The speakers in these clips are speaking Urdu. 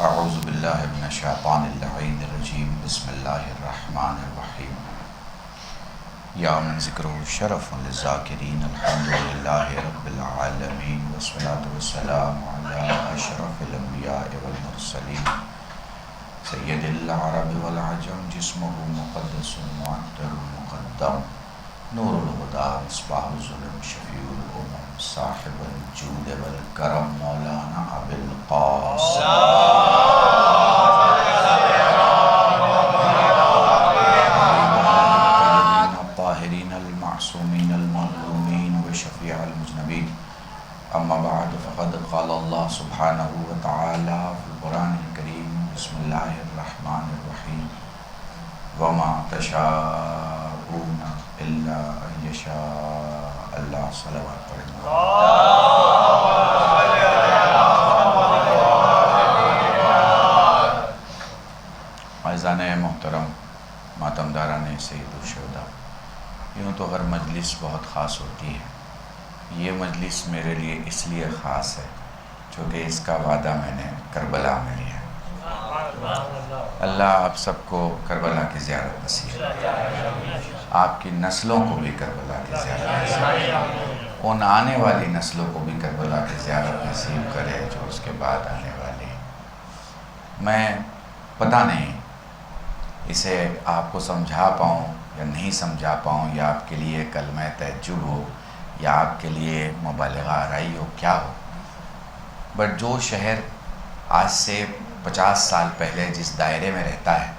اعوذ باللہ من الشیطان اللعین الرجیم بسم اللہ الرحمن الرحیم یا من ذکرہ شرف للذاکرین الحمدللہ رب العالمین والصلاة والسلام علی اشرف الانبیاء والمرسلین سید العرب والعجم جسمہ مقدس معطر مقدم نور الہدی مصباح الظلم شفیع الامم صاحب الجود والکرم مولانا ابی القاسم الطاہرین المعصومین المظلومین وشفیع المذنبین اما بعد فقد قال اللہ سبحانہ وتعالی فی القرآن الکریم بسم اللہ الرحمن الرحیم وما تشاءون الا ان یشاء اللہ صلوات پڑھیں عزیزان محترم ماتمداران سید الشہداء، یوں تو ہر مجلس بہت خاص ہوتی ہے، یہ مجلس میرے لیے اس لیے خاص ہے چونکہ اس کا وعدہ میں نے کربلا میں لیا ہے۔ اللہ آپ سب کو کربلا کی زیارت نصیب کرے، آپ کی نسلوں کو بھی کربلا کی زیارت نصیب کرے، ان آنے والی نسلوں کو بھی کربلا کی زیارت نصیب کرے جو اس کے بعد آنے والی ہے۔ میں پتہ نہیں اسے آپ کو سمجھا پاؤں یا نہیں سمجھا پاؤں، یا آپ کے لیے کلمہ تعجب ہو یا آپ کے لیے مبالغہ آرائی ہو، کیا ہو، بٹ جو شہر آج سے 50 سال پہلے جس دائرے میں رہتا ہے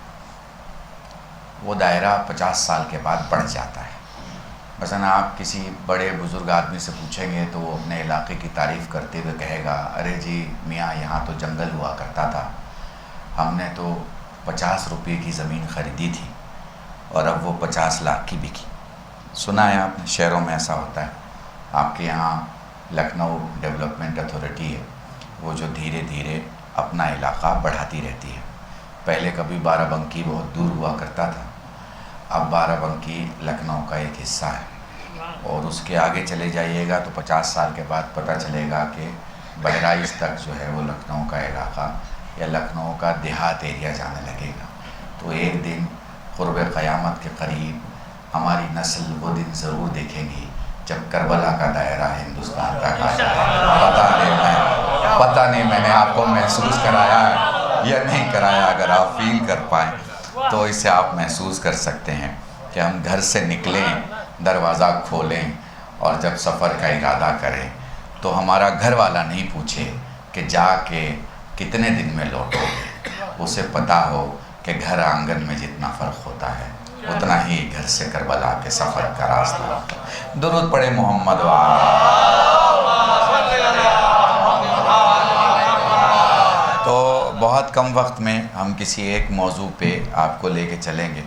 وہ دائرہ 50 سال کے بعد بڑھ جاتا ہے۔ مثلا آپ کسی بڑے بزرگ آدمی سے پوچھیں گے تو وہ اپنے علاقے کی تعریف کرتے ہوئے کہے گا، ارے جی میاں یہاں تو جنگل ہوا کرتا تھا، ہم نے تو 50 روپے کی زمین خریدی تھی اور اب وہ 50 لاکھ کی بکی۔ سنا ہے آپ نے، شہروں میں ایسا ہوتا ہے۔ آپ کے یہاں لکھنؤ ڈیولپمنٹ اتھارٹی ہے، وہ جو دھیرے دھیرے اپنا علاقہ بڑھاتی رہتی ہے۔ پہلے کبھی بارہ بنکی بہت دور ہوا کرتا تھا، اب بارہ بنکی لکھنؤ کا ایک حصہ ہے، اور اس کے آگے چلے جائیے گا تو 50 سال کے بعد پتہ چلے گا کہ بہرائچ تک جو ہے وہ لکھنؤ کا علاقہ یا لکھنؤ کا دیہات ایریا جانے لگے گا۔ تو ایک دن قرب قیامت کے قریب ہماری نسل وہ دن ضرور دیکھیں گی جب کربلا کا دائرہ ہندوستان تک آ جائے۔ پتہ نہیں میں نے آپ کو محسوس کرایا ہے یا نہیں کرایا، اگر آپ فیل کر پائیں تو اسے آپ محسوس کر سکتے ہیں کہ ہم گھر سے نکلیں، دروازہ کھولیں اور جب سفر کا ارادہ کریں تو ہمارا گھر والا نہیں پوچھے کہ جا کے کتنے دن میں لوٹو گے، اسے پتہ ہو کہ گھر آنگن میں جتنا فرق ہوتا ہے اتنا ہی گھر سے کربلا کے سفر کا راستہ ہوتا ہے۔ درود پڑھے محمد تو بہت کم وقت میں ہم کسی ایک موضوع پہ آپ کو لے کے چلیں گے،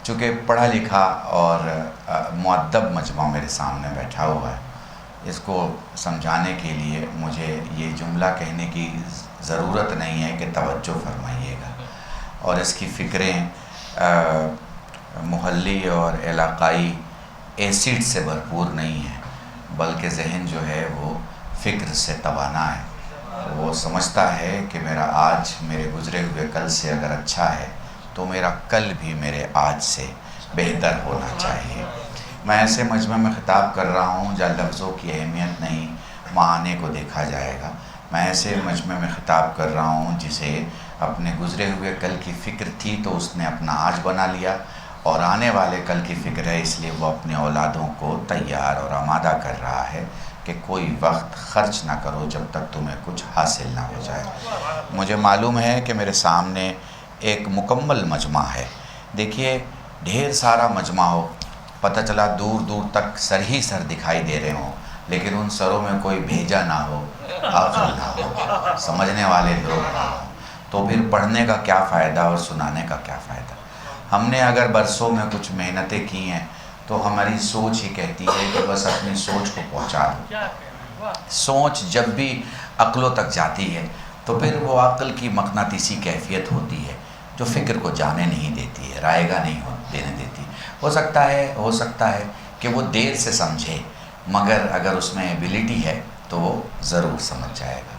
چونکہ پڑھا لکھا اور مؤدب مجمع میرے سامنے بیٹھا ہوا ہے، اس کو سمجھانے کے لیے مجھے یہ جملہ کہنے کی ضرورت نہیں ہے کہ توجہ فرمائیے گا، اور اس کی فکریں محلی اور علاقائی ایسیڈ سے بھرپور نہیں ہیں، بلکہ ذہن جو ہے وہ فکر سے توانا ہے۔ وہ سمجھتا ہے کہ میرا آج میرے گزرے ہوئے کل سے اگر اچھا ہے تو میرا کل بھی میرے آج سے بہتر ہونا چاہیے۔ میں ایسے مجمع میں خطاب کر رہا ہوں جہاں لفظوں کی اہمیت نہیں، معانی کو دیکھا جائے گا۔ میں ایسے مجمع میں خطاب کر رہا ہوں جسے اپنے گزرے ہوئے کل کی فکر تھی تو اس نے اپنا آج بنا لیا، اور آنے والے کل کی فکر ہے اس لیے وہ اپنے اولادوں کو تیار اور آمادہ کر رہا ہے کہ کوئی وقت خرچ نہ کرو جب تک تمہیں کچھ حاصل نہ ہو جائے۔ مجھے معلوم ہے کہ میرے سامنے ایک مکمل مجمع ہے۔ دیکھیے ڈھیر سارا مجمع ہو، پتہ چلا دور دور تک سر ہی سر دکھائی دے رہے ہوں، لیکن ان سروں میں کوئی بھیجا نہ ہو، عقل نہ ہو، سمجھنے والے لوگ نہ ہوں، تو پھر پڑھنے کا کیا فائدہ اور سنانے کا کیا فائدہ۔ ہم نے اگر برسوں میں کچھ محنتیں کی ہیں تو ہماری سوچ ہی کہتی ہے کہ بس اپنی سوچ کو پہنچا دو۔ سوچ جب بھی عقلوں تک جاتی ہے تو پھر وہ عقل کی مقناطیسی کیفیت ہوتی ہے جو فکر کو جانے نہیں دیتی ہے، رائے گاہ نہیں دینے دیتی۔ ہو سکتا ہے کہ وہ دیر سے سمجھے، مگر اگر اس میں ایبیلٹی ہے تو وہ ضرور سمجھ جائے گا۔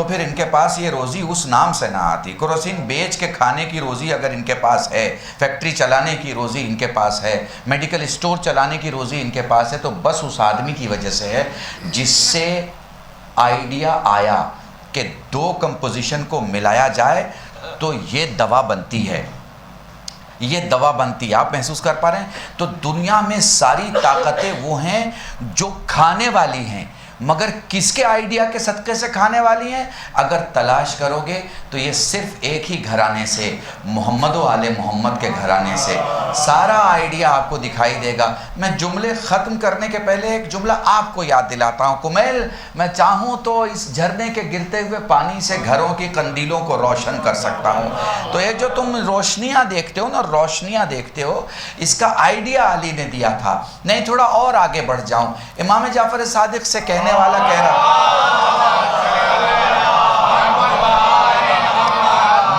تو پھر ان کے پاس یہ روزی اس نام سے نہ آتی۔ کروسین بیچ کے کھانے کی روزی اگر ان کے پاس ہے، فیکٹری چلانے کی روزی ان کے پاس ہے، میڈیکل اسٹور چلانے کی روزی ان کے پاس ہے، تو بس اس آدمی کی وجہ سے ہے جس سے آئیڈیا آیا کہ دو کمپوزیشن کو ملایا جائے تو یہ دوا بنتی ہے، یہ دوا بنتی ہے۔ آپ محسوس کر پا رہے ہیں؟ تو دنیا میں ساری طاقتیں وہ ہیں جو کھانے والی ہیں، مگر کس کے آئیڈیا کے صدقے سے کھانے والی ہیں؟ اگر تلاش کرو گے تو یہ صرف ایک ہی گھرانے سے، محمد و آل محمد کے گھرانے سے سارا آئیڈیا آپ کو دکھائی دے گا۔ میں جملے ختم کرنے کے پہلے ایک جملہ آپ کو یاد دلاتا ہوں۔ کمیل، میں چاہوں تو اس جھرنے کے گرتے ہوئے پانی سے گھروں کی قندیلوں کو روشن کر سکتا ہوں۔ تو یہ جو تم روشنیاں دیکھتے ہو نا، روشنیاں دیکھتے ہو، اس کا آئیڈیا علی نے دیا تھا۔ نہیں، تھوڑا اور آگے بڑھ جاؤں، امام جعفر صادق سے کہنے والا کہہ رہا،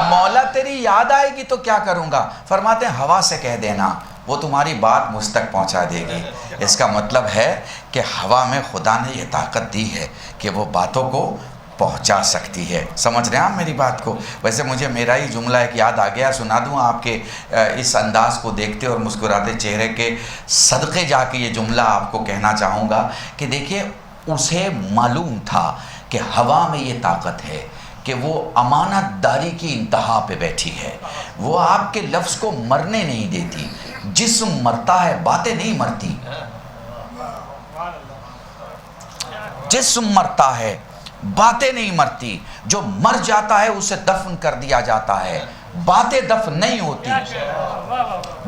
مولا تیری یاد آئے گی تو کیا کروں گا؟ فرماتے ہیں ہوا سے کہہ دینا، وہ تمہاری بات مجھ تک پہنچا دے گی۔ اس کا مطلب ہے کہ ہوا میں خدا نے یہ طاقت دی ہے کہ وہ باتوں کو پہنچا سکتی ہے۔ سمجھ رہے ہیں آپ میری بات کو؟ ویسے مجھے میرا ہی جملہ ایک یاد آ گیا، سنا دوں آپ کے اس انداز کو دیکھتے اور مسکراتے چہرے کے صدقے جا کے یہ جملہ آپ کو کہنا چاہوں گا کہ دیکھیے، اسے معلوم تھا کہ ہوا میں یہ طاقت ہے کہ وہ امانت داری کی انتہا پہ بیٹھی ہے، وہ آپ کے لفظ کو مرنے نہیں دیتی۔ جسم مرتا ہے، باتیں نہیں مرتی۔ جسم مرتا ہے، باتیں نہیں مرتی۔ جو مر جاتا ہے اسے دفن کر دیا جاتا ہے، باتیں دفن نہیں ہوتی،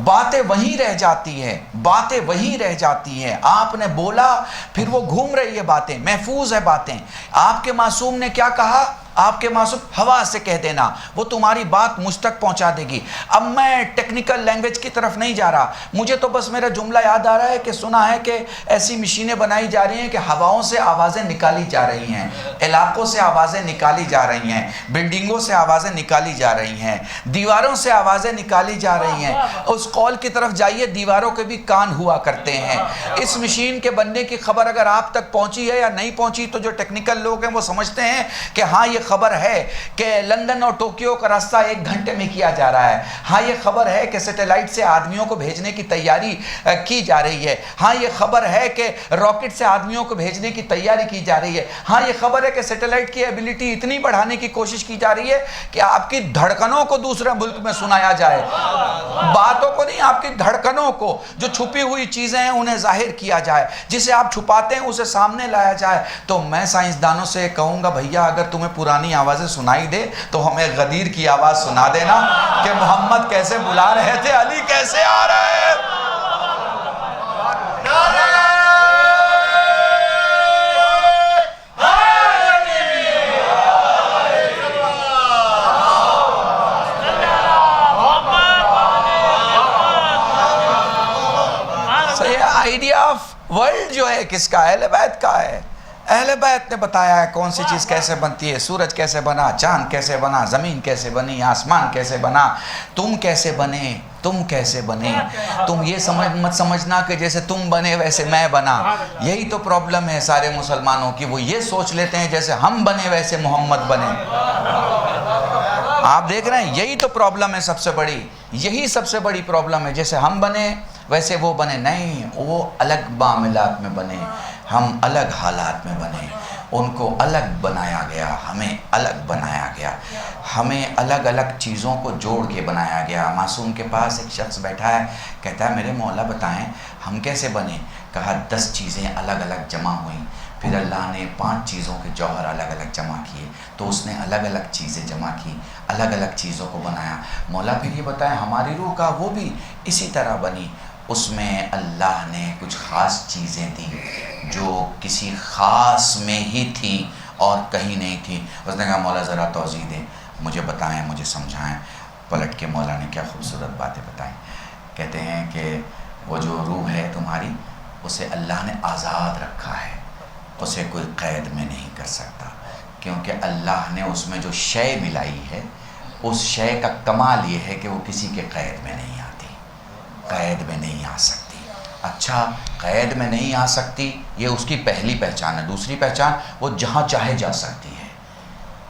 باتیں وہیں رہ جاتی ہیں، باتیں وہیں رہ جاتی ہیں۔ آپ نے بولا، پھر وہ گھوم رہی ہے، باتیں محفوظ ہے۔ باتیں آپ کے معصوم نے کیا کہا؟ آپ کے معصوم ہوا سے کہہ دینا، وہ تمہاری بات مجھ تک پہنچا دے گی۔ اب میں ٹیکنیکل لینگویج کی طرف نہیں جا رہا، مجھے تو بس میرا جملہ یاد آ رہا ہے کہ سنا ہے کہ ایسی مشینیں بنائی جا رہی ہیں کہ ہواؤں سے آوازیں نکالی جا رہی ہیں، علاقوں سے آوازیں نکالی جا رہی ہیں، بلڈنگوں سے آوازیں نکالی جا رہی ہیں، دیواروں سے آوازیں نکالی جا رہی ہیں۔ اس قول کی طرف جائیے، دیواروں کے بھی کان ہوا کرتے ہیں۔ اس مشین کے بننے کی خبر اگر آپ تک پہنچی ہے یا نہیں پہنچی تو جو ٹیکنیکل لوگ ہیں وہ سمجھتے ہیں کہ ہاں یہ خبر ہے کہ لندن اور ٹوکیو کا راستہ 1 گھنٹے میں کیا جا رہا ہے، ہاں یہ خبر ہے کہ سیٹلائٹ سے آدمیوں کو بھیجنے کی تیاری کی جا رہی ہے، ہاں یہ خبر ہے کہ راکٹ سے آدمیوں کو بھیجنے کی تیاری کی جا رہی ہے، ہاں یہ خبر ہے کہ سیٹلائٹ کی ایبیلٹی اتنی بڑھانے کی کوشش کی جا رہی ہے کہ آپ کی دھڑکنوں کو دوسرے ملک میں سنایا جائے، باتوں کو نہیں، آپ کی دھڑکنوں کو، جو چھپی ہوئی چیزیں ہیں انہیں ظاہر کیا جائے، جسے آپ چھپاتے ہیں اسے سامنے لایا جائے۔ تو میں سائنسدانوں سے کہوں گا، بھیا اگر تمہیں پرانی آوازیں سنائی دے تو ہمیں غدیر کی آواز سنا دینا کہ محمد کیسے بلا رہے تھے، علی کیسے آ رہے ہیں۔ آئیڈیا آف ورلڈ جو ہے کس کا؟ اہل بیت کا ہے۔ اہل بیت نے بتایا ہے کون سی چیز کیسے بنتی ہے، سورج کیسے بنا، چاند کیسے بنا، زمین کیسے بنی، آسمان کیسے بنا، تم کیسے بنے، تم کیسے بنے۔ تم یہ مت سمجھنا کہ جیسے تم بنے ویسے میں بنا۔ یہی تو پرابلم ہے سارے مسلمانوں کی، وہ یہ سوچ لیتے ہیں جیسے ہم بنے ویسے محمد بنے۔ آپ دیکھ رہے ہیں، یہی تو پرابلم ہے سب سے بڑی، یہی سب سے بڑی پرابلم ہے، جیسے ہم بنے ویسے وہ بنے۔ نہیں، وہ الگ معاملات میں بنے، ہم الگ حالات میں بنے، ان کو الگ بنایا گیا، ہمیں الگ بنایا گیا، ہمیں الگ الگ چیزوں کو جوڑ کے بنایا گیا۔ معصوم کے پاس ایک شخص بیٹھا ہے، کہتا ہے میرے مولا بتائیں ہم کیسے بنے؟ کہا 10 چیزیں الگ الگ جمع ہوئیں، پھر اللہ نے 5 چیزوں کے جوہر الگ الگ جمع کیے، تو اس نے الگ الگ چیزیں جمع کی، الگ الگ چیزوں کو بنایا۔ مولا پھر یہ بتائیں ہماری روح کا، وہ بھی اسی طرح بنی، اس میں اللہ نے کچھ خاص چیزیں دیں جو کسی خاص میں ہی تھیں اور کہیں نہیں تھیں۔ اس نے کہا مولا ذرا توضیح دیں، مجھے بتائیں، مجھے سمجھائیں۔ پلٹ کے مولا نے کیا خوبصورت باتیں بتائیں۔ کہتے ہیں کہ وہ جو روح ہے تمہاری، اسے اللہ نے آزاد رکھا ہے، اسے کوئی قید میں نہیں کر سکتا، کیونکہ اللہ نے اس میں جو شے ملائی ہے، اس شے کا کمال یہ ہے کہ وہ کسی کے قید میں نہیں آتی، قید میں نہیں آ سکتی۔ اچھا، قید میں نہیں آ سکتی، یہ اس کی پہلی پہچان ہے۔ دوسری پہچان، وہ جہاں چاہے جا سکتی ہے،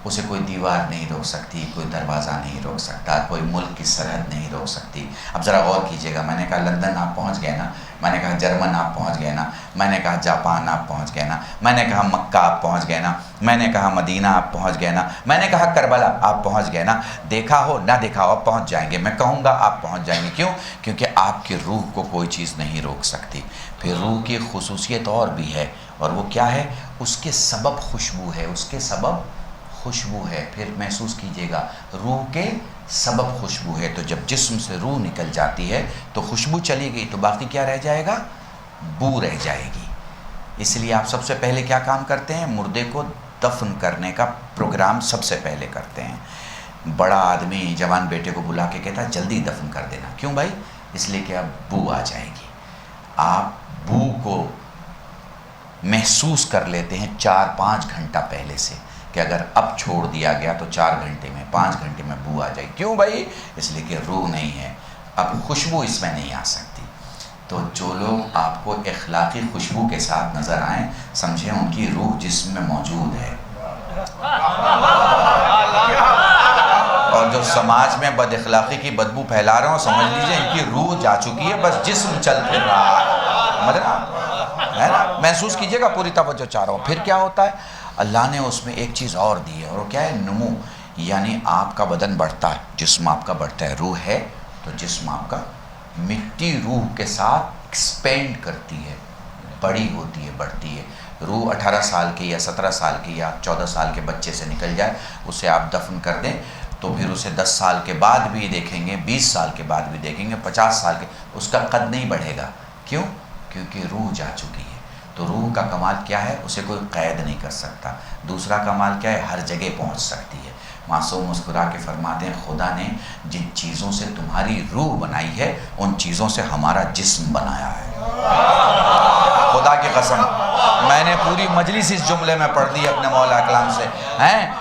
اسے کوئی دیوار نہیں روک سکتی، کوئی دروازہ نہیں روک سکتا، کوئی ملک کی سرحد نہیں روک سکتی۔ اب ذرا غور کیجئے گا، میں نے کہا لندن آپ پہنچ گئے نا، میں نے کہا جرمن آپ پہنچ گئے نا، میں نے کہا جاپان آپ پہنچ گئے نا، میں نے کہا مکہ آپ پہنچ گئے نا، میں نے کہا مدینہ آپ پہنچ گئے نا، میں نے کہا کربلا آپ پہنچ گئے نا، دیکھا ہو نہ دیکھا ہو آپ پہنچ جائیں گے، میں کہوں گا آپ پہنچ جائیں گے۔ کیوں؟ کیونکہ آپ کی روح کو کوئی چیز نہیں روک سکتی۔ پھر روح کی خصوصیت اور بھی ہے، اور وہ کیا ہے؟ اس کے سبب خوشبو ہے، اس کے سبب خوشبو ہے۔ پھر محسوس کیجئے گا، روح کے سبب خوشبو ہے۔ تو جب جسم سے روح نکل جاتی ہے تو خوشبو چلی گئی، تو باقی کیا رہ جائے گا؟ بو رہ جائے گی۔ اس لیے آپ سب سے پہلے کیا کام کرتے ہیں؟ مردے کو دفن کرنے کا پروگرام سب سے پہلے کرتے ہیں۔ بڑا آدمی جوان بیٹے کو بلا کے کہتا ہے جلدی دفن کر دینا۔ کیوں بھائی؟ اس لیے کہ اب بو آ جائے گی۔ آپ بو کو محسوس کر لیتے ہیں 4-5 گھنٹہ پہلے سے، کہ اگر اب چھوڑ دیا گیا تو 4 گھنٹے میں 5 گھنٹے میں بو آ جائے گی۔ کیوں بھائی؟ اس لیے کہ روح نہیں ہے، اب خوشبو اس میں نہیں آ سکتی۔ تو جو لوگ آپ کو اخلاقی خوشبو کے ساتھ نظر آئیں، سمجھیں ان کی روح جسم میں موجود ہے۔ اور جو سماج میں بد اخلاقی کی بدبو پھیلا رہے ہوں، سمجھ لیجئے ان کی روح جا چکی ہے، بس جسم چل پھر رہا ہے۔ سمجھ رہا ہے نا؟ محسوس کیجئے گا، پوری توجہ چاہ رہا ہوں۔ پھر کیا ہوتا ہے؟ اللہ نے اس میں ایک چیز اور دی ہے، اور وہ کیا ہے؟ نمو۔ یعنی آپ کا بدن بڑھتا ہے، جسم آپ کا بڑھتا ہے، روح ہے تو جسم آپ کا مٹی روح کے ساتھ ایکسپینڈ کرتی ہے، بڑی ہوتی ہے، بڑھتی ہے۔ روح 18 سال کی یا 17 سال کی یا 14 سال کے بچے سے نکل جائے، اسے آپ دفن کر دیں تو پھر اسے 10 سال کے بعد بھی دیکھیں گے، 20 سال کے بعد بھی دیکھیں گے، 50 سال کے، اس کا قد نہیں بڑھے گا۔ کیوں؟ کیونکہ روح جا چکی ہے۔ تو روح کا کمال کیا ہے؟ اسے کوئی قید نہیں کر سکتا۔ دوسرا کمال کیا ہے؟ ہر جگہ پہنچ سکتی ہے۔ معصوم مسکرا کے فرماتے ہیں خدا نے جن چیزوں سے تمہاری روح بنائی ہے، ان چیزوں سے ہمارا جسم بنایا ہے۔ خدا کی قسم، میں نے پوری مجلس اس جملے میں پڑھ دی اپنے مولا کلام سے۔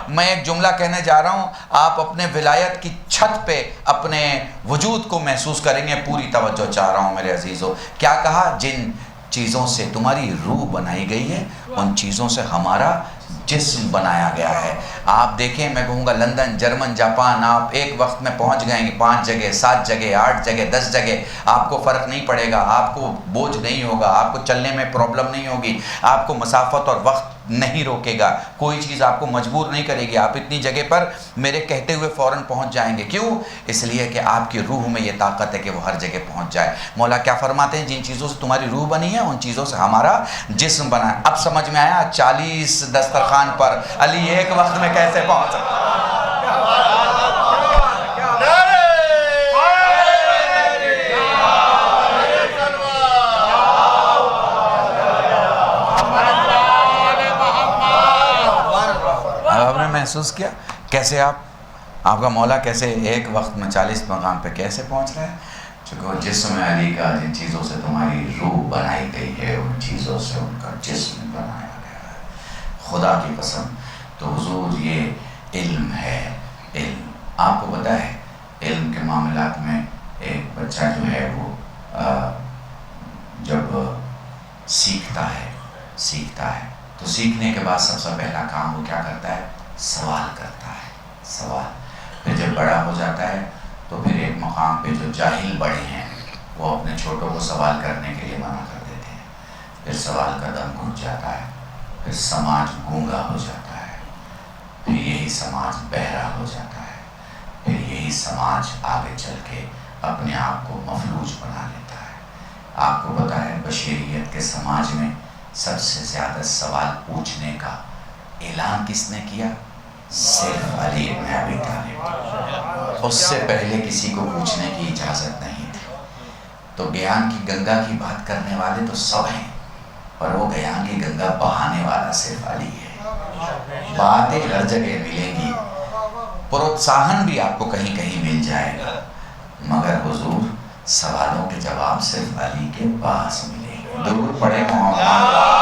میں ایک جملہ کہنے جا رہا ہوں، آپ اپنے ولایت کی چھت پہ اپنے وجود کو محسوس کریں گے۔ پوری توجہ چاہ رہا ہوں میرے عزیزو۔ کیا کہا؟ جن چیزوں سے تمہاری روح بنائی گئی ہے، ان چیزوں سے ہمارا جسم بنایا گیا ہے۔ آپ دیکھیں، میں کہوں گا لندن، جرمن، جاپان، آپ ایک وقت میں پہنچ گئیں گے 5 جگہ، 7 جگہ، 8 جگہ، 10 جگہ، آپ کو فرق نہیں پڑے گا، آپ کو بوجھ نہیں ہوگا، آپ کو چلنے میں پرابلم نہیں ہوگی، آپ کو مسافت اور وقت نہیں روکے گا، کوئی چیز آپ کو مجبور نہیں کرے گی، آپ اتنی جگہ پر میرے کہتے ہوئے فوراً پہنچ جائیں گے۔ کیوں؟ اس لیے کہ آپ کی روح میں یہ طاقت ہے کہ وہ ہر جگہ پہنچ جائے۔ مولا کیا فرماتے ہیں؟ جن چیزوں سے تمہاری روح بنی ہے، ان چیزوں سے ہمارا جسم بنا ہے۔ اب سمجھ میں آیا 40 دسترخوان پر علی ایک وقت میں کیسے پہنچا؟ آپ نے محسوس کیا کیسے آپ کا مولا کیسے ایک وقت میں 40 مقام پہ کیسے پہنچ رہا ہے؟ چونکہ جسم علی کا جن چیزوں سے تمہاری روح بنائی گئی ہے، ان چیزوں سے ان کا جسم بنایا گیا ہے۔ خدا کی قسم۔ تو حضور یہ علم ہے، علم۔ آپ کو پتہ ہے علم کے معاملات میں ایک بچہ جو ہے وہ جب سیکھتا ہے تو سیکھنے کے بعد سب سے پہلا کام وہ کیا کرتا ہے؟ سوال کرتا ہے، سوال۔ پھر جب بڑا ہو جاتا ہے تو پھر ایک مقام پہ جو جاہل بڑے ہیں وہ اپنے چھوٹوں کو سوال کرنے کے لیے منع کر دیتے ہیں، پھر سوال کا دم گھٹ جاتا ہے، پھر سماج گونگا ہو جاتا ہے، پھر یہی سماج بہرا ہو جاتا ہے، پھر یہی سماج آگے چل کے اپنے آپ کو مفلوج بنا لیتا ہے۔ آپ کو پتہ ہے بشریت کے سماج میں سب سے زیادہ سوال پوچھنے کا اعلان کس نے کیا؟ صرف علی بن ابی طالب۔ اس سے پہلے کسی کو پوچھنے کی اجازت نہیں تھی۔ تو گیان کی گنگا کی بات کرنے والے تو سب ہیں، پر وہ گیان کی گنگا بہانے والا صرف علی ہے۔ باتیں ہر جگہ ملیں گی، پروتساہن بھی آپ کو کہیں کہیں مل جائے گا، مگر حضور سوالوں کے جواب صرف علی کے پاس ملیں گے۔ درود پڑھے محمد۔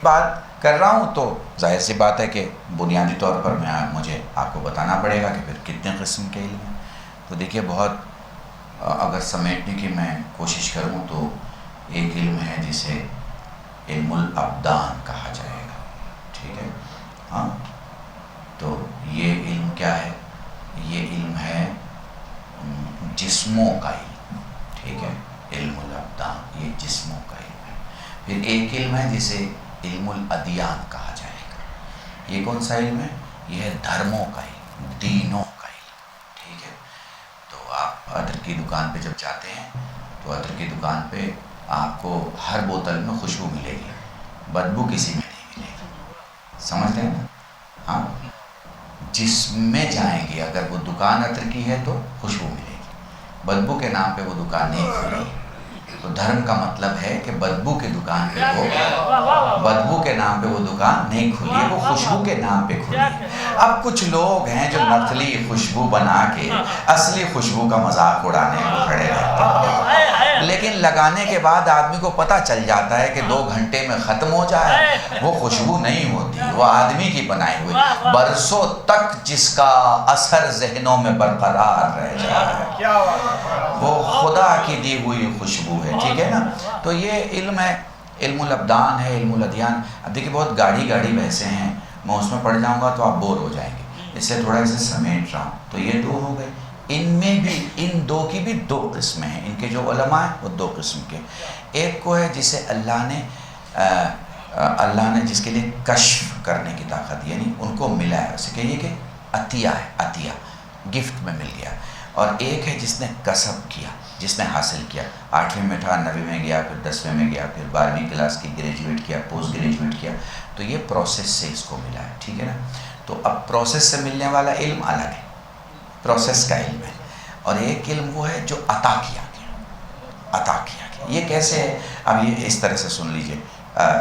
بات کر رہا ہوں تو ظاہر سی بات ہے کہ بنیادی طور پر مجھے آپ کو بتانا پڑے گا کہ پھر کتنے قسم کے علم ہیں۔ تو دیکھیے بہت اگر سمیٹنے کی میں کوشش کروں تو ایک علم ہے جسے علم الابدان کہا جائے گا، ٹھیک ہے؟ ہاں، تو یہ علم کیا ہے؟ یہ علم ہے جسموں کا علم، ٹھیک ہے؟ علم الابدان یہ جسموں کا علم ہے۔ پھر ایک علم ہے جسے علم الادیان کہا جائے گا۔ یہ کون سا علم ہے؟ یہ ہے دھرموں کا علم، دینوں کا علم، ٹھیک ہے؟ تو آپ عطر کی دکان پہ جب جاتے ہیں تو عطر کی دکان پہ آپ کو ہر بوتل میں خوشبو ملے گی، بدبو کسی میں نہیں ملے گی، سمجھ رہے ہیں نا؟ ہاں، جس میں جائیں گے اگر وہ دکان عطر کی ہے تو خوشبو ملے گی، بدبو کے نام پہ وہ دکان نہیں کھلی۔ تو دھرم کا مطلب ہے کہ بدبو کے دکان پہ بدبو کے نام پہ وہ دکان نہیں کھلی ہے، وہ خوشبو کے نام پہ کھلی ہے۔ اب کچھ لوگ ہیں جو نقلی خوشبو بنا کے اصلی خوشبو کا مذاق اڑانے کو کھڑے رہتے ہیں، لیکن لگانے کے بعد آدمی کو پتہ چل جاتا ہے کہ 2 گھنٹے میں ختم ہو جائے، وہ خوشبو نہیں ہوتی، وہ آدمی کی بنائی ہوئی برسوں تک جس کا اثر ذہنوں میں برقرار رہ جائے، وہ خدا کی دی ہوئی خوشبو ہے، ٹھیک ہے نا؟ تو یہ علم ہے، علم الابدان ہے، علم الادیان۔ اب دیکھیں بہت گاڑی بحثیں ہیں، میں اس میں پڑھ جاؤں گا تو آپ بور ہو جائیں گے، اس سے تھوڑا اسے سمیٹ رہا ہوں۔ تو یہ 2 ہو گئے، ان میں بھی ان 2 کی بھی 2 قسمیں ہیں، ان کے جو علماء ہیں وہ 2 قسم کے۔ ایک کو ہے جسے اللہ نے جس کے لیے کشف کرنے کی طاقت، یعنی ان کو ملا ہے، اسے کہیے کہ عطیہ ہے، عطیہ گفٹ میں مل گیا۔ اور ایک ہے جس نے کسب کیا، جس نے حاصل کیا، 8ویں میں تھا، 9ویں میں گیا، پھر 10ویں میں گیا، پھر 12ویں کلاس کی گریجویٹ کیا، پوسٹ گریجویٹ کیا، تو یہ پروسیس سے اس کو ملا ہے، ٹھیک ہے نا؟ تو اب پروسیس سے ملنے والا علم الگ ہے، پروسیس کا علم ہے، اور ایک علم وہ ہے جو عطا کیا گیا، عطا کیا گیا۔ یہ کیسے ہے؟ اب یہ اس طرح سے سن لیجئے،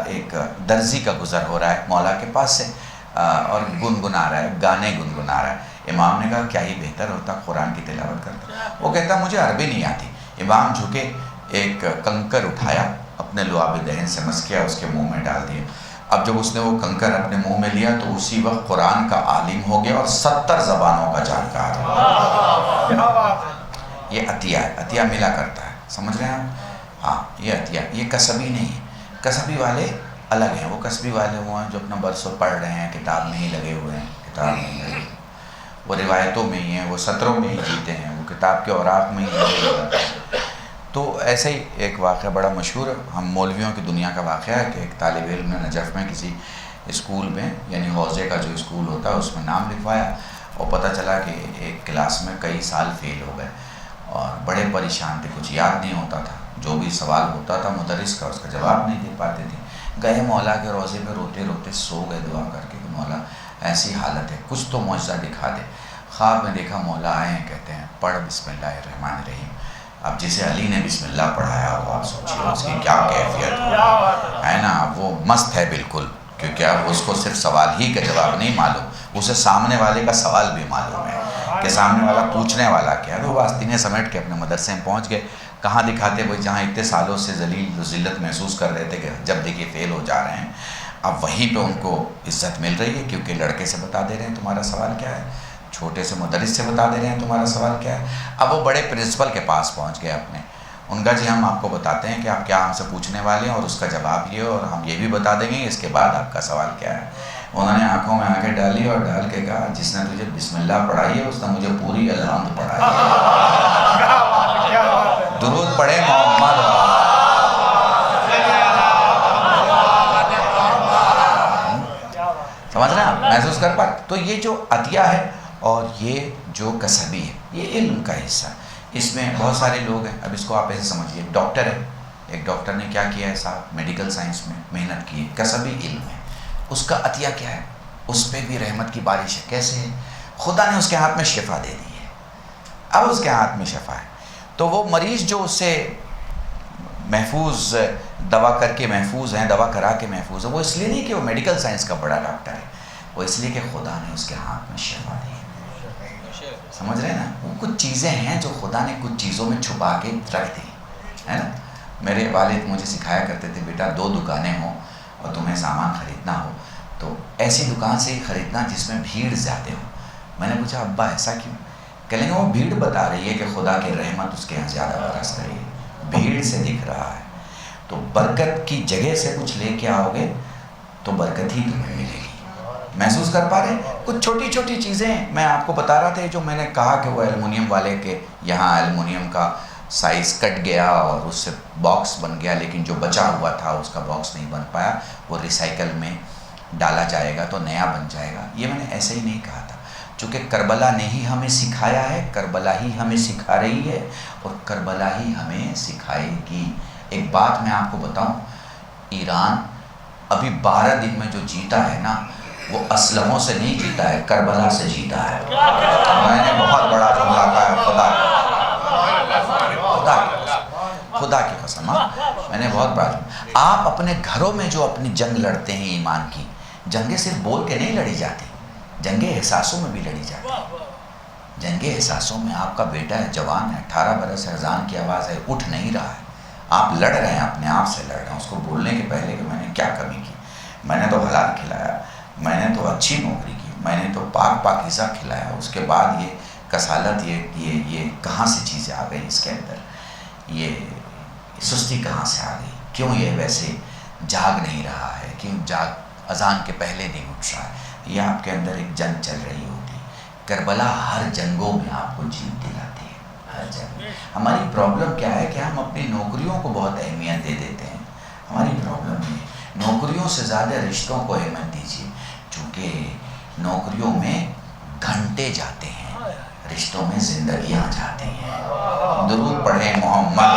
ایک درزی کا گزر ہو رہا ہے مولا کے پاس سے، اور گنگنا رہا ہے، گانے گنگنا رہا ہے۔ امام نے کہا کیا ہی بہتر ہوتا قرآن کی تلاوت کرتا۔ وہ کہتا مجھے عربی نہیں آتی۔ امام جھکے، ایک کنکر اٹھایا، اپنے لعاب دہن سے مس کیا، اس کے منہ میں ڈال دیا۔ اب جب اس نے وہ کنکر اپنے منہ میں لیا تو اسی وقت قرآن کا عالم ہو گیا اور 70 زبانوں کا جانکار ہو گیا۔ یہ عطیہ ہے، عطیہ ملا کرتا ہے، سمجھ رہے ہیں آپ؟ ہاں، یہ عطیہ، یہ کسبی نہیں ہے۔ کسبی والے الگ ہیں، وہ کسبی والے وہ ہیں جو اپنا برسوں پڑھ رہے ہیں، کتاب میں ہی لگے ہوئے ہیں، کتاب میں ہی لگے ہوئے ہیں، وہ روایتوں میں ہی ہیں، وہ سطروں میں ہی جیتے ہیں، وہ کتاب کے اوراق میں ہی لگے ہوئے ہیں۔ تو ایسے ہی ایک واقعہ بڑا مشہور ہے، ہم مولویوں کی دنیا کا واقعہ ہے کہ ایک طالب علم نے نجف میں کسی اسکول میں، یعنی حوزے کا جو اسکول ہوتا ہے اس میں نام لکھوایا، اور پتہ چلا کہ ایک کلاس میں کئی سال فیل ہو گئے اور بڑے پریشان تھے، کچھ یاد نہیں ہوتا تھا، جو بھی سوال ہوتا تھا مدرس کا اس کا جواب نہیں دے پاتے تھے۔ گئے مولا کے روضے پہ، روتے روتے سو گئے دعا کر کے کہ مولا ایسی حالت ہے، کچھ تو معجزہ دکھا دے۔ خواب میں دیکھا مولا آئے ہیں، کہتے ہیں پڑھ بسم اللہ الرحمن الرحیم۔ اب جسے علی نے بسم اللہ پڑھایا ہو، آپ سوچیے اس کی کیا کیفیت ہو، ہے نا؟ وہ مست ہے بالکل، کیونکہ اب اس کو صرف سوال ہی کا جواب نہیں معلوم، اسے سامنے والے کا سوال بھی معلوم ہے کہ سامنے والا پوچھنے والا کیا ہے۔ وہ آستینیں سمیٹ کے اپنے مدرسے میں پہنچ گئے۔ کہاں دکھاتے بھائی؟ جہاں اتنے سالوں سے ذلیل و ذلت محسوس کر رہے تھے کہ جب دیکھیے فیل ہو جا رہے ہیں، اب وہیں پہ ان کو عزت مل رہی ہے، کیونکہ لڑکے سے بتا دے رہے ہیں تمہارا سوال کیا ہے، چھوٹے سے مدرس سے بتا دے رہے ہیں تمہارا سوال کیا ہے۔ اب وہ بڑے پرنسپل کے پاس پہنچ گئے اپنے، ان کا جی ہم آپ کو بتاتے ہیں کہ آپ کیا ہم سے پوچھنے والے ہیں اور اس کا جواب یہ، اور ہم یہ بھی بتا دیں گے اس کے بعد آپ کا سوال کیا ہے۔ انہوں نے آنکھوں میں آنکھیں ڈالی اور ڈال کے کہا جس نے تجھے بسم اللہ پڑھائی ہے اس نے مجھے پوری الحمد پڑھائی ہے۔ درود پڑھے محمد۔ سمجھ رہے ہیں آپ؟ محسوس کر پاتے؟ تو یہ جو عطیہ ہے اور یہ جو کسبی ہے، یہ علم کا حصہ ہے۔ اس میں بہت سارے لوگ ہیں، اب اس کو آپ ایسے سمجھیے، ڈاکٹر ہے، ایک ڈاکٹر نے کیا کیا ہے صاحب، میڈیکل سائنس میں محنت کی ہے، کسبی علم ہے، اس کا عطیہ کیا ہے؟ اس پہ بھی رحمت کی بارش ہے۔ کیسے ہے؟ خدا نے اس کے ہاتھ میں شفا دے دی ہے، اب اس کے ہاتھ میں شفا ہے، تو وہ مریض جو اس سے محفوظ دوا کر کے محفوظ ہیں، دوا کرا کے محفوظ ہے، وہ اس لیے نہیں کہ وہ میڈیکل سائنس کا بڑا ڈاکٹر ہے، وہ اس لیے کہ خدا نے اس کے ہاتھ میں شفا دی ہے۔ سمجھ رہے ہیں نا؟ وہ کچھ چیزیں ہیں جو خدا نے کچھ چیزوں میں چھپا کے رکھ دی ہے نا۔ میرے والد مجھے سکھایا کرتے تھے بیٹا 2 دکانیں ہوں اور تمہیں سامان خریدنا ہو تو ایسی دکان سے ہی خریدنا جس میں بھیڑ زیادہ ہو۔ میں نے پوچھا ابا ایسا کیوں؟ کہنے لگے وہ بھیڑ بتا رہی ہے کہ خدا کی رحمت اس کے یہاں زیادہ برس رہی ہے، بھیڑ سے دکھ رہا ہے۔ تو برکت کی جگہ سے کچھ لے کے آؤ گے تو برکت ہی تمہیں ملے گی. محسوس کر پا رہے ہیں؟ کچھ چھوٹی چھوٹی چیزیں میں آپ کو بتا رہا تھا. جو میں نے کہا کہ وہ ایلومینیم والے کے یہاں ایلومینیم کا سائز کٹ گیا اور اس سے باکس بن گیا، لیکن جو بچا ہوا تھا اس کا باکس نہیں بن پایا، وہ ریسائیکل میں ڈالا جائے گا تو نیا بن جائے گا. یہ میں نے ایسے ہی نہیں کہا تھا، چونکہ کربلا نے ہی ہمیں سکھایا ہے، کربلا ہی ہمیں سکھا رہی ہے اور کربلا ہی ہمیں سکھائے گی. ایک بات میں آپ کو بتاؤں، ایران ابھی 12 دن میں جو جیتا ہے نا، وہ اسلحوں سے نہیں جیتا ہے، کربلا سے جیتا ہے. میں نے بہت بڑا جملہ کہا ہے، خدا کی قسم. میں نے بہت بڑا جملہ. آپ اپنے گھروں میں جو اپنی جنگ لڑتے ہیں، ایمان کی جنگیں صرف بول کے نہیں لڑی جاتی، جنگیں احساسوں میں بھی لڑی جاتی. جنگیں احساسوں میں آپ کا بیٹا ہے، جوان ہے، 18 برس ہے، اذان کی آواز ہے، اٹھ نہیں رہا ہے، آپ لڑ رہے ہیں، اپنے آپ سے لڑ رہے ہیں. اس کو بولنے کے پہلے کہ میں نے کیا کمی کی، میں نے تو حلال کھلایا، میں نے تو اچھی نوکری کی، میں نے تو پاکیزہ کھلایا. اس کے بعد یہ کسالت، یہ کہاں سے چیزیں آ گئی اس کے اندر، یہ سستی کہاں سے آ گئی، کیوں یہ ویسے جاگ نہیں رہا ہے، کیوں اذان کے پہلے نہیں اٹھ رہا ہے. یہ آپ کے اندر ایک جنگ چل رہی ہوتی. کربلا ہر جنگوں میں آپ کو جیت دلاتی ہے، ہر جنگ. ہماری پرابلم کیا ہے کہ ہم اپنی نوکریوں کو بہت اہمیت دے دیتے ہیں. ہماری پرابلم ہے نوکریوں سے زیادہ رشتوں کو اہمیت دیجیے، چونکہ نوکریوں میں گھنٹے جاتے ہیں، رشتوں میں زندگیاں جاتی ہیں. درود پڑھیں محمد.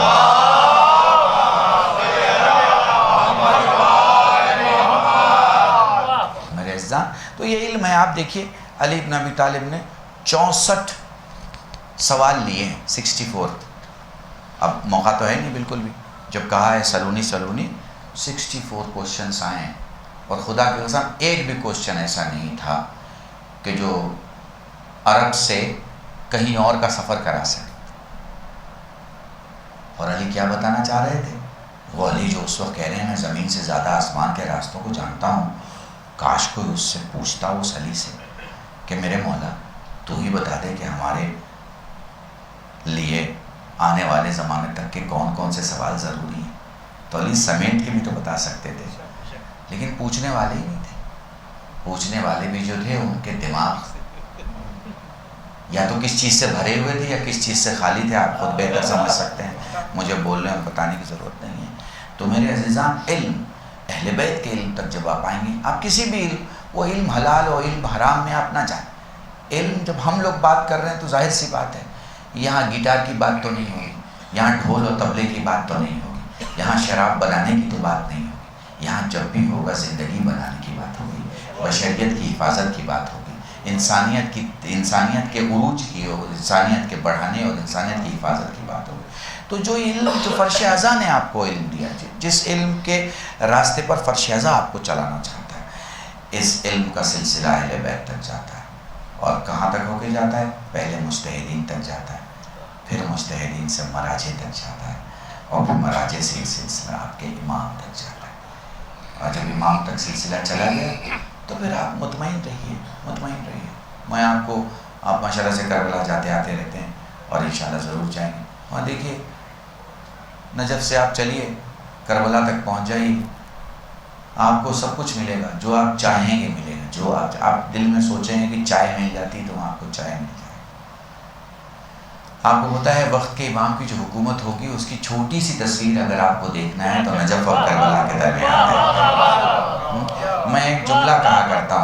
تو یہ علم ہے. آپ دیکھیے علی بن ابی طالب نے 64 سوال لیے ہیں، 64. اب موقع تو ہے نہیں بالکل بھی، جب کہا ہے سلونی 64 کوشچنس آئے ہیں. اور خدا کی قسم ایک بھی کوشچن ایسا نہیں تھا کہ جو عرب سے کہیں اور کا سفر کرا سکے. اور علی کیا بتانا چاہ رہے تھے؟ وہ علی جو اس وقت کہہ رہے ہیں میں زمین سے زیادہ آسمان کے راستوں کو جانتا ہوں. کاش کوئی اس سے پوچھتا، اس علی سے، کہ میرے مولا تو ہی بتا دے کہ ہمارے لیے آنے والے زمانے تک کے کون کون سے سوال ضروری ہیں. تو علی سمیٹ کے بھی تو بتا سکتے تھے، لیکن پوچھنے والے ہی نہیں تھے. پوچھنے والے بھی جو تھے ان کے دماغ یا تو کس چیز سے بھرے ہوئے تھے یا کس چیز سے خالی تھے. آپ خود بہتر سمجھ سکتے ہیں، مجھے بولنے اور بتانے کی ضرورت نہیں ہے. تو میرے عزیزان، علم اہل بیت کے علم تک جب آپ آئیں گے، آپ کسی بھی علم، وہ علم حلال اور علم حرام میں آپ نہ جائیں. علم جب ہم لوگ بات کر رہے ہیں تو ظاہر سی بات ہے، یہاں گٹار کی بات تو نہیں ہوگی، یہاں ڈھول اور طبلے کی بات تو نہیں ہوگی، یہاں شراب بنانے کی تو بات نہیں ہوگی. یہاں جب بھی ہوگا زندگی بنانے کی بات ہوگی، بشریت کی حفاظت کی بات ہوگی، انسانیت کے عروج کی اور انسانیت کے بڑھانے اور انسانیت کی حفاظت کی بات ہوگی. تو جو علم، جو فرش ازاں نے آپ کو علم دیا، جس علم کے راستے پر فرش ازاں آپ کو چلانا چاہتا ہے، اس علم کا سلسلہ اہل بیت تک جاتا ہے. اور کہاں تک ہو کے جاتا ہے؟ پہلے مجتہدین تک جاتا ہے، پھر مجتہدین سے مراجع تک جاتا ہے، اور پھر مراجع سے یہ سلسلہ آپ کے امام تک جاتا ہے. اور جب امام تک سلسلہ چلا گیا تو پھر آپ مطمئن رہیے، مطمئن رہیے. میں آپ کو، آپ ماشاءاللہ سے کربلا جاتے آتے رہتے ہیں اور انشاءاللہ ضرور جائیں گے. وہاں دیکھیے نجف سے آپ چلیے، کربلا تک پہنچ جائیے، آپ کو سب کچھ ملے گا جو آپ چاہیں گے ملے گا. جو آپ دل میں سوچیں گے کہ چائے مل جاتی تو آپ کو چائے مل جائے. آپ کو پتہ ہے وقت کے امام کی جو حکومت ہوگی اس کی چھوٹی سی تصویر اگر آپ کو دیکھنا ہے تو نجف اور کربلا کے درمیان ہے. میں ایک جملہ کہا کرتا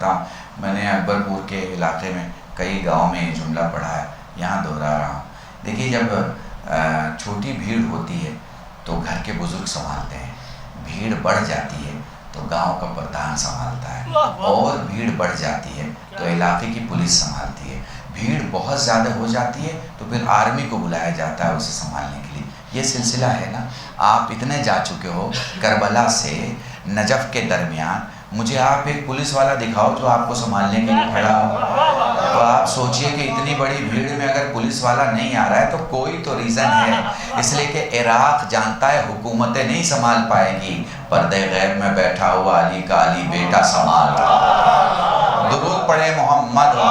ہوں، میں نے اکبر پور کے علاقے میں کئی گاؤں میں یہ جملہ پڑھا ہے، یہاں دہرا رہا ہوں. دیکھیے جب چھوٹی بھیڑ ہوتی ہے تو گھر کے بزرگ سنبھالتے ہیں، بھیڑ بڑھ جاتی ہے تو گاؤں کا پردھان سنبھالتا ہے، اور بھیڑ بڑھ جاتی ہے تو علاقے کی پولیس سنبھالتی ہے. بھیڑ بہت زیادہ ہو جاتی ہے تو پھر آرمی کو بلایا جاتا ہے اسے سنبھالنے کے لیے. یہ سلسلہ ہے نا. آپ اتنے جا چکے ہو کربلا سے نجف کے درمیان، مجھے آپ ایک پولیس والا دکھاؤ جو آپ کو سنبھالنے کے لیے کھڑا ہو. تو آپ سوچئے کہ اتنی بڑی بھیڑ میں اگر پولیس والا نہیں آ رہا ہے تو کوئی تو ریزن ہے. اس لیے کہ عراق جانتا ہے حکومتیں نہیں سنبھال پائے گی، پردے غیب میں بیٹھا ہوا علی کا علی بیٹا سنبھال رہا. درود پڑھے محمد.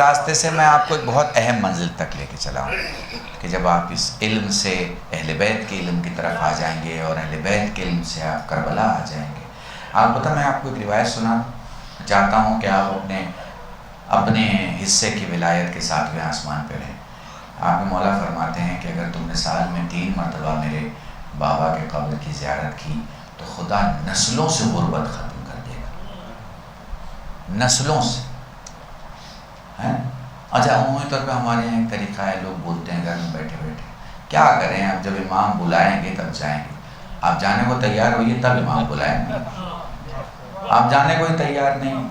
راستے سے میں آپ کو ایک بہت اہم منزل تک لے کے چلا ہوں کہ جب آپ اس علم سے اہل بیت کے علم کی طرف آ جائیں گے اور اہل بیت کے علم سے آپ کربلا آ جائیں گے. آپ پتہ میں آپ کو ایک روایت سنا چاہتا ہوں کہ آپ اپنے حصے کی ولایت کے ساتھ بھی آسمان پہ رہیں. آپ کے مولا فرماتے ہیں کہ اگر تم نے سال میں 3 مرتبہ میرے بابا کے قبر کی زیارت کی تو خدا نسلوں سے غربت ختم کر دے گا. نسلوں سے. اچھا عمومی طور پہ ہمارے یہاں ایک طریقہ ہے, لوگ بولتے ہیں گھر میں بیٹھے بیٹھے کیا کریں, اب جب امام بلائیں گے تب جائیں گے. آپ جانے کو تیار ہوئیے تب امام بلائیں گے. آپ جانے کو ہی تیار نہیں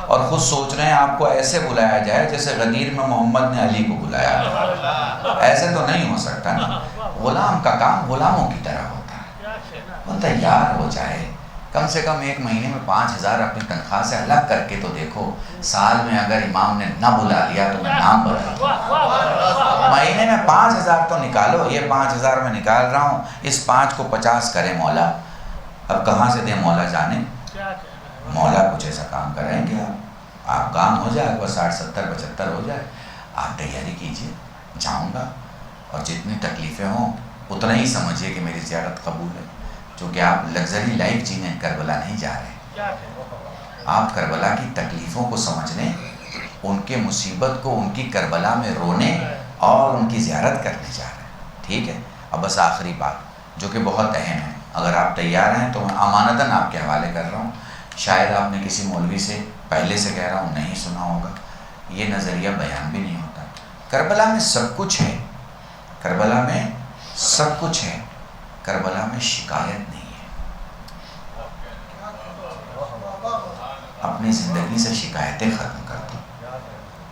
اور خود سوچ رہے ہیں آپ کو ایسے بلایا جائے جیسے غدیر میں محمد نے علی کو بلایا. ایسے تو نہیں ہو سکتا نا. غلام کا کام غلاموں کی طرح ہوتا ہے. وہ تیار ہو جائے, کم سے کم 1 مہینے میں 5,000 اپنی تنخواہ سے الگ کر کے تو دیکھو. سال میں اگر امام نے نہ بلا لیا تو میں نام بتا دوں. مہینے میں 5,000 تو نکالو. یہ 5,000 میں نکال رہا ہوں, اس 5 کو 50 کرے مولا. اب کہاں سے دیں مولا جانے. مولا کچھ ایسا کام کریں گے آپ کام ہو جائے, بس 60 70 75 ہو جائے. آپ تیاری کیجئے, جاؤں گا اور جتنی تکلیفیں ہوں اتنا ہی سمجھیے کہ میری زیارت قبول ہے. چونکہ آپ لگژری لائف جینے کربلا نہیں جا رہے. آپ کربلا کی تکلیفوں کو سمجھنے, ان کے مصیبت کو, ان کی کربلا میں رونے اور ان کی زیارت کرنے جا رہے ہیں. ٹھیک ہے. اب بس آخری بات جو کہ بہت اہم ہے, اگر آپ تیار ہیں تو میں امانتاً آپ کے حوالے کر رہا ہوں. شاید آپ نے کسی مولوی سے, پہلے سے کہہ رہا ہوں, نہیں سنا ہوگا. یہ نظریہ بیان بھی نہیں ہوتا. کربلا میں سب کچھ ہے. کربلا میں سب کچھ ہے. کربلا میں شکایت نہیں ہے. اپنی زندگی سے شکایتیں ختم کر دو.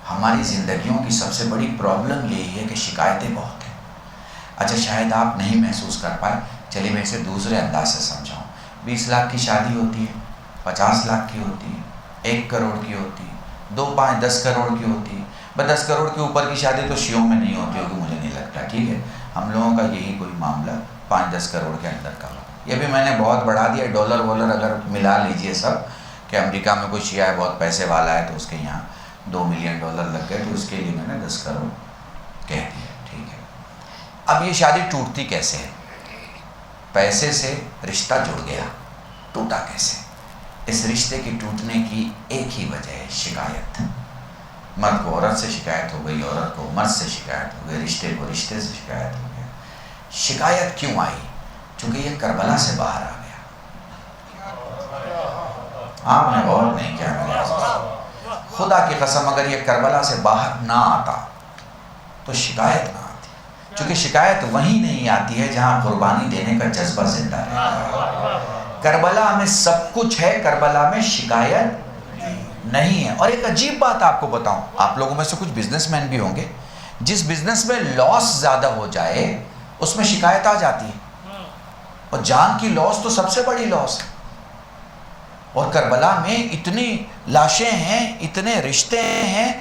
ہماری زندگیوں کی سب سے بڑی پرابلم یہی ہے کہ شکایتیں بہت ہیں. اچھا شاید آپ نہیں محسوس کر پائے, چلیے میں اسے دوسرے انداز سے سمجھاؤں. 20 لاکھ کی شادی ہوتی ہے, 50 لاکھ کی ہوتی ہے, 1 کروڑ کی ہوتی ہے, 2 5 10 کروڑ کی ہوتی ہے. بس 10 کروڑ کے اوپر کی شادی تو شیعوں میں نہیں ہوتی ہوگی, مجھے نہیں لگتا. ٹھیک ہے. ہم لوگوں کا یہی کوئی معاملہ 5 10 کروڑ کے اندر کا. یہ بھی میں نے بہت بڑھا دیا. ڈالر وولر اگر ملا لیجئے سب, کہ امریکہ میں کوئی شیعہ ہے بہت پیسے والا ہے تو اس کے یہاں $2 ملین لگ گئے, تو اس کے لیے میں نے 10 کروڑ کہہ دیا. ٹھیک ہے. اب یہ شادی ٹوٹتی کیسے ہے؟ پیسے سے رشتہ جڑ گیا, ٹوٹا کیسے؟ اس رشتے کی ٹوٹنے کی ایک ہی وجہ ہے, شکایت. مرد کو عورت سے شکایت ہو گئی, عورت کو مرد سے شکایت ہو گئی, رشتے کو رشتے سے شکایت ہو گیا. شکایت کیوں آئی؟ چونکہ یہ کربلا سے باہر آ گیا. آپ نے غور نہیں کیا میرے عزیز. خدا کی قسم اگر یہ کربلا سے باہر نہ آتا تو شکایت نہ آتی. چونکہ شکایت وہیں نہیں آتی ہے جہاں قربانی دینے کا جذبہ زندہ رہتا ہے. کربلا میں سب کچھ ہے, کربلا میں شکایت نہیں ہے. اور ایک عجیب بات آپ کو بتاؤں, آپ لوگوں میں سے کچھ بزنس مین بھی ہوں گے, جس بزنس میں لاس زیادہ ہو جائے اس میں شکایت آ جاتی ہے. اور جان کی لاس تو سب سے بڑی لاس ہے. اور کربلا میں اتنی لاشیں ہیں, اتنے رشتے ہیں,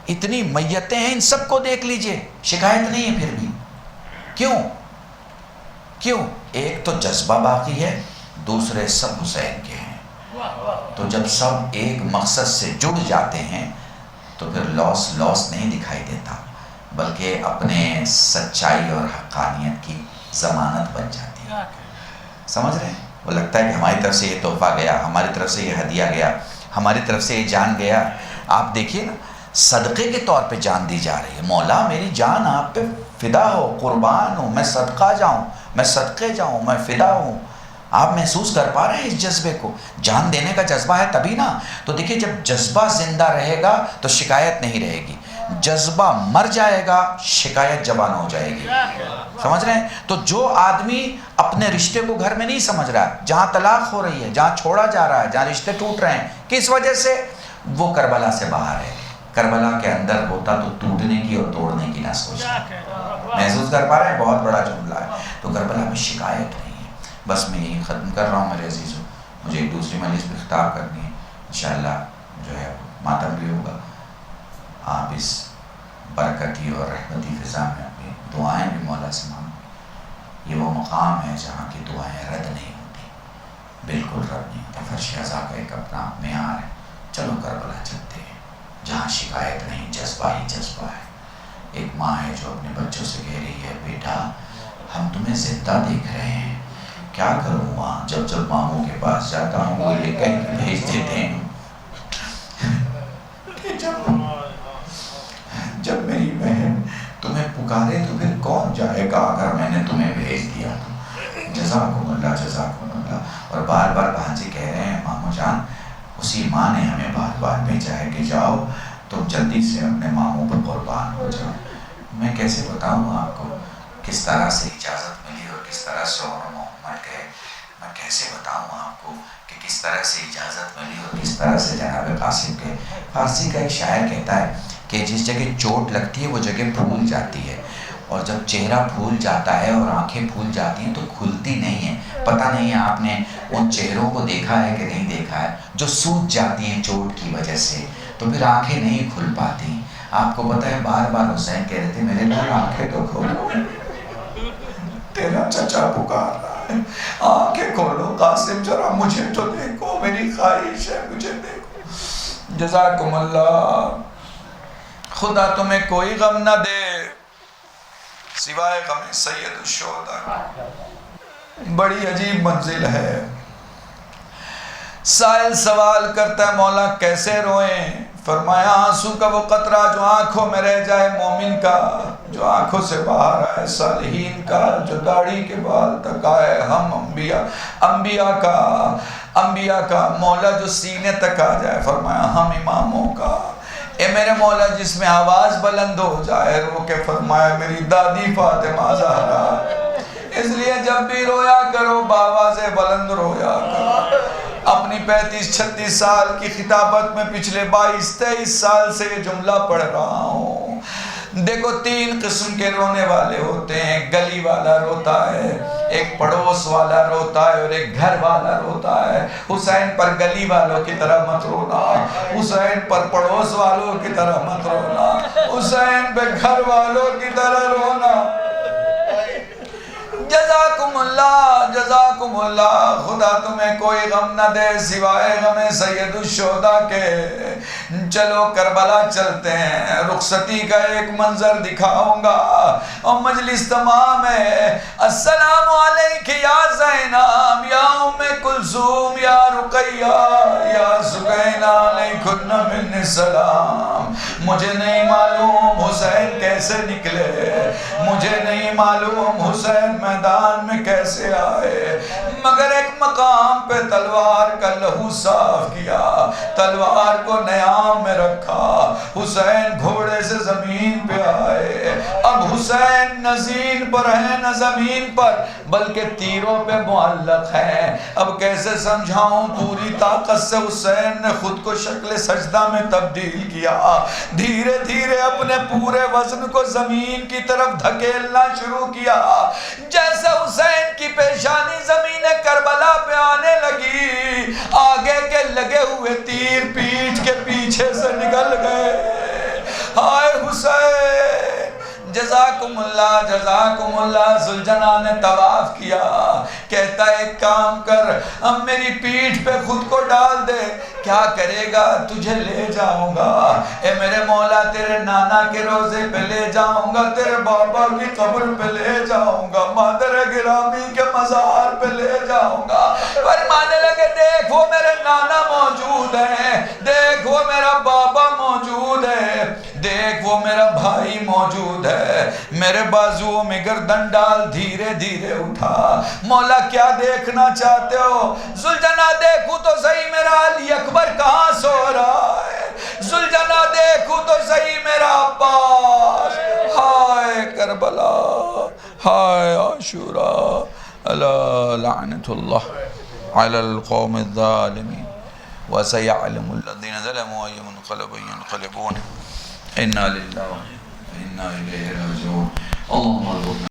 اتنی میتیں ہیں, ان سب کو دیکھ لیجئے, شکایت نہیں ہے پھر بھی. کیوں؟ ایک تو جذبہ باقی ہے, دوسرے سب حسین کے ہیں. تو جب سب ایک مقصد سے جڑ جاتے ہیں تو پھر لاس نہیں دکھائی دیتا, بلکہ اپنے سچائی اور حقانیت کی ضمانت بن جاتی ہے. سمجھ رہے ہیں؟ وہ لگتا ہے کہ ہماری طرف سے یہ تحفہ گیا, ہماری طرف سے یہ ہدیہ گیا, ہماری طرف سے یہ جان گیا. آپ دیکھیے نا, صدقے کے طور پہ جان دی جا رہی ہے. مولا میری جان آپ پہ فدا ہو, قربان ہوں, میں صدقہ جاؤں, میں صدقے جاؤں, میں فدا ہوں. آپ محسوس کر پا رہے ہیں اس جذبے کو؟ جان دینے کا جذبہ ہے تبھی نا. تو دیکھیے جب جذبہ زندہ رہے گا تو شکایت نہیں رہے گی. جذبہ مر جائے گا, شکایت جوان ہو جائے گی. سمجھ رہے ہیں؟ تو جو آدمی اپنے رشتے کو گھر میں نہیں سمجھ رہا ہے, جہاں طلاق ہو رہی ہے, جہاں چھوڑا جا رہا ہے, جہاں رشتے ٹوٹ رہے ہیں, کس وجہ سے؟ وہ کربلا سے باہر ہے. کربلا کے اندر ہوتا تو ٹوٹنے کی اور توڑنے کی نہ سوچتا. محسوس کر پا رہے ہیں؟ بہت بڑا جملہ ہے. تو کربلا میں شکایت نہیں ہے. بس میں یہی ختم کر رہا ہوں میرے عزیزوں. مجھے ایک دوسری مجلس میں خطاب کرنی ہے, انشاءاللہ جو ہے ماتم بھی ہوگا. آپ اس برکتی اور رحمتی فضا میں اپنی دعائیں بھی مولا سے مانگیں. یہ وہ مقام ہے جہاں کی دعائیں رد نہیں ہوتی, بالکل رد نہیں ہوتی. فرش ازا کا ایک اپنا معیار ہے. چلو کربلا چلتے ہیں, جہاں شکایت نہیں، جذبہ ہی جذبہ ہے۔ ایک ماں ہے جو اپنے بچوں سے کہہ رہی ہے بیٹا ہم تمہیں زندہ دیکھ رہے ہیں، کیا کروں ماں؟ جب ماموں کے پاس جاتا ہوں وہ یہ کہہ کے بھیج دیتے ہیں کہ جب میری بہن تمہیں پکارے تو پھر کون جائے گا اگر میں نے تمہیں بھیج دیا تو؟ جزاکم اللہ جزاکم اللہ۔ اور بار بار بھانجے کہہ رہے ہیں ماموں جان اسی ماں نے ہمیں بار بار بھیجا ہے کہ جاؤ تم جلدی سے اپنے ماموں پر قربان ہو جاؤ۔ میں کیسے بتاؤں آپ کو کس طرح سے اجازت ملی اور کس طرح سے عمر محمد گئے؟ میں کیسے بتاؤں آپ کو کہ کس طرح سے اجازت ملی اور کس طرح سے جناب قاسم گئے؟ فارسی کا ایک شاعر کہتا ہے کہ جس جگہ چوٹ لگتی ہے وہ جگہ پھول جاتی ہے، اور جب چہرہ پھول جاتا ہے اور آنکھیں پھول جاتی ہیں تو کھلتی نہیں ہیں۔ پتہ نہیں ہے آپ نے ان چہروں کو دیکھا ہے کہ نہیں دیکھا ہے جو سوج جاتی ہیں چوٹ کی وجہ سے، تو پھر آنکھیں نہیں کھل پاتی۔ آپ کو پتہ ہے بار بار حسین کہہ رہے تھے میرے لیے آنکھیں تو کھولو، تیرا چچا پکار رہا ہے، آنکھیں کھولو قاسم ذرا مجھے تو دیکھو، میری خواہش ہے مجھے دیکھو۔ جزاکم اللہ۔ خدا تمہیں کوئی غم نہ دے سوائے غم سید الشہداء۔ بڑی عجیب منزل ہے۔ سائل سوال کرتا ہے مولا کیسے روئیں؟ فرمایا آنسو کا وہ قطرہ جو آنکھوں میں رہ جائے مومن کا، جو آنکھوں سے باہر آئے صالحین کا، جو داڑھی کے بال تک آئے ہم انبیاء کا، مولا جو سینے تک آ جائے فرمایا ہم اماموں کا۔ اے میرے مولا جس میں آواز بلند ہو جائے رو کے فرمایا میری دادی فاطمہ زہرا۔ اس لیے جب بھی رویا کرو بآواز بلند رویا کرو۔ اپنی 35-36 سال کی خطابت میں پچھلے 22-23 سال سے یہ جملہ پڑھ رہا ہوں۔ دیکھو 3 قسم کے رونے والے ہوتے ہیں، ایک گلی والا روتا ہے، ایک پڑوس والا روتا ہے اور ایک گھر والا روتا ہے۔ حسین پر گلی والوں کی طرح مت رونا، حسین پر پڑوس والوں کی طرح مت رونا، حسین پہ گھر والوں کی طرح رونا۔ جزاکم اللہ جزاکم اللہ۔ خدا تمہیں کوئی غم نہ دے سوائے غم سید الشہداء کے۔ چلو کربلا چلتے ہیں، رخصتی کا ایک منظر دکھاؤں گا اور مجلس تمام ہے۔ السلام علیک یا زینب یا ام کلثوم یا رقیہ یا سکینہ علیکن من السلام۔ مجھے نہیں معلوم حسین کیسے نکلے، مجھے نہیں معلوم حسین میدان میں کیسے آئے، مگر ایک مقام پہ تلوار کا لہو صاف کیا، تلوار کو نیام میں رکھا، حسین گھوڑے سے زمین پہ آئے۔ اب حسین نہ زین پر ہے نہ زمین پر بلکہ تیروں پہ معلق ہے۔ اب کیسے سمجھاؤں، پوری طاقت سے حسین نے خود کو شکل سجدہ میں تبدیل کیا، دھیرے دھیرے اپنے پورے وزن کو زمین کی طرف دھکیلنا شروع کیا۔ جیسے حسین کی پیشانی زمین کربلا پہ آنے لگی، آگے کے لگے ہوئے تیر پیٹھ کے پیچھے سے نکل گئے۔ ہائے حسین جزاکم اللہ جزاکم اللہ۔ ذوالجناح نے طواف کیا، کہتا ہے ایک کام کر اب میری پیٹھ پہ خود کو ڈال دے۔ کیا کرے گا؟ تجھے لے جاؤں گا، اے میرے مولا تیرے نانا کے روزے پہ لے جاؤں گا، تیرے بابا کی قبر پہ لے جاؤں گا، مادر گرامی کے مزار پہ لے جاؤں گا۔ فرمانے لگے دیکھ وہ میرے نانا موجود ہیں، دیکھ وہ میرا بابا موجود ہے، دیکھ وہ میرا بھائی موجود ہے۔ میرے بازوؤں میں گردن ڈال، دھیرے دھیرے اٹھا۔ مولا کیا دیکھنا چاہتے ہو؟ ذوالجناح دیکھوں تو صحیح میرا علی اکبر کہاں سو رہا ہے، ذوالجناح دیکھوں تو صحیح میرا عباس۔ ہائے کربلا، ہائے عاشوراء، الا لعنت اللہ علی القوم الظالمین وسيعلم الذين ظلموا أي منقلب ينقلبون إنا لله وإنا إليه راجعون اللهم